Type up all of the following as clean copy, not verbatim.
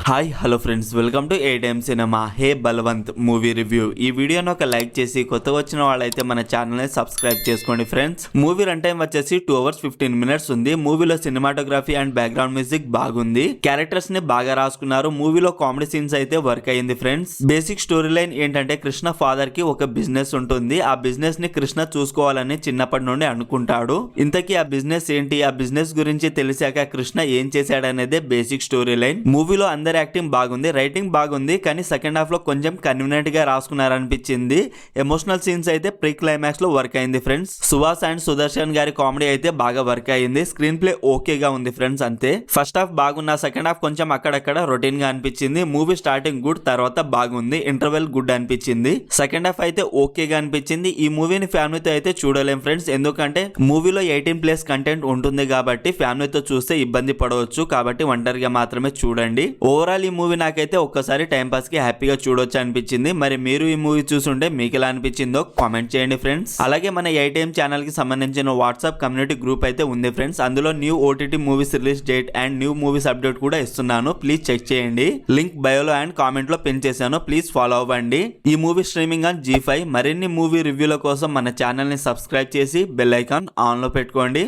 Hi hello friends, welcome to ATM cinema. Hey Balwant movie review. ఈ వీడియోని ఒక like చేసి కొత్తగా వచ్చిన వాళ్ళైతే మన ఛానల్ని సబ్స్క్రైబ్ చేసుకోండి ఫ్రెండ్స్. మూవీ రన్ టైం వచ్చేసి 2 hours 15 minutes ఉంది. మూవీలో సినిమాటోగ్రఫీ అండ్ బ్యాక్గ్రౌండ్ మ్యూజిక్ బాగుంది. క్యారెక్టర్స్ ని బాగా రాసుకున్నారు. మూవీలో కామెడీ సీన్స్ అయితే వర్క్ అయ్యింది ఫ్రెండ్స్. బేసిక్ స్టోరీ లైన్ ఏంటంటే కృష్ణ ఫాదర్ కి ఒక బిజినెస్ ఉంటుంది. ఆ బిజినెస్ ని కృష్ణ చూసుకోవాలని చిన్నప్పటి నుండి అనుకుంటాడు. ఇంతకీ ఆ బిజినెస్ ఏంటి, ఆ బిజినెస్ గురించి తెలిసాక కృష్ణ ఏం చేశాడనేదే బేసిక్ స్టోరీ లైన్. మూవీలో అందరి యాక్టింగ్ బాగుంది, రైటింగ్ బాగుంది, కానీ సెకండ్ హాఫ్ లో కొంచెం కన్వీనియంట్ గా రాసుకున్నారనిపించింది. ఎమోషనల్ సీన్స్ అయితే ప్రీ క్లైమాక్స్ లో వర్క్ అయింది ఫ్రెండ్స్. సుహాస్ అండ్ సుదర్శన్ గారి కామెడీ అయితే బాగా వర్క్ అయింది. స్క్రీన్ ప్లే ఓకేగా ఉంది ఫ్రెండ్స్, అంతే. ఫస్ట్ హాఫ్ బాగున్న, సెకండ్ హాఫ్ కొంచెం అక్కడక్కడ రొటీన్ గా అనిపించింది. మూవీ స్టార్టింగ్ గుడ్, తర్వాత బాగుంది, ఇంటర్వెల్ గుడ్ అనిపించింది. సెకండ్ హాఫ్ అయితే ఓకేగా అనిపించింది. ఈ మూవీని ఫ్యామిలీతో అయితే చూడలేం ఫ్రెండ్స్, ఎందుకంటే మూవీలో 18+ కంటెంట్ ఉంటుంది కాబట్టి ఫ్యామిలీతో చూస్తే ఇబ్బంది పడవచ్చు. కాబట్టి ఒంటరిగా మాత్రమే చూడండి. ఓవరాల్ ఈ మూవీ నాకైతే ఒక్కసారి టైం పాస్ కి హ్యాపీగా చూడొచ్చు అనిపించింది. మరి మీరు ఈ మూవీ చూసుంటే మీకు ఎలా అనిపించిందో కామెంట్ చేయండి ఫ్రెండ్స్. అలాగే మన ఏటీఎం ఛానల్ కి సంబంధించిన వాట్సాప్ కమ్యూనిటీ గ్రూప్ అయితే ఉంది ఫ్రెండ్స్. అందులో new OTT movies release date and new movies update కూడా ఇస్తున్నాను. ప్లీజ్ చెక్ చేయండి. లింక్ బయోలో అండ్ కామెంట్ లో పిన్ చేశాను. ప్లీజ్ ఫాలో అవ్వండి. ఈ మూవీ స్ట్రీమింగ్ ఆన్ G5. మరిన్ని మూవీ రివ్యూల కోసం మన ఛానల్ ని సబ్స్క్రైబ్ చేసి బెల్ ఐకాన్ ఆన్ లో పెట్టుకోండి.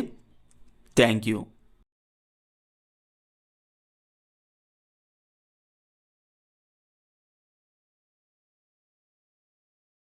Thank you.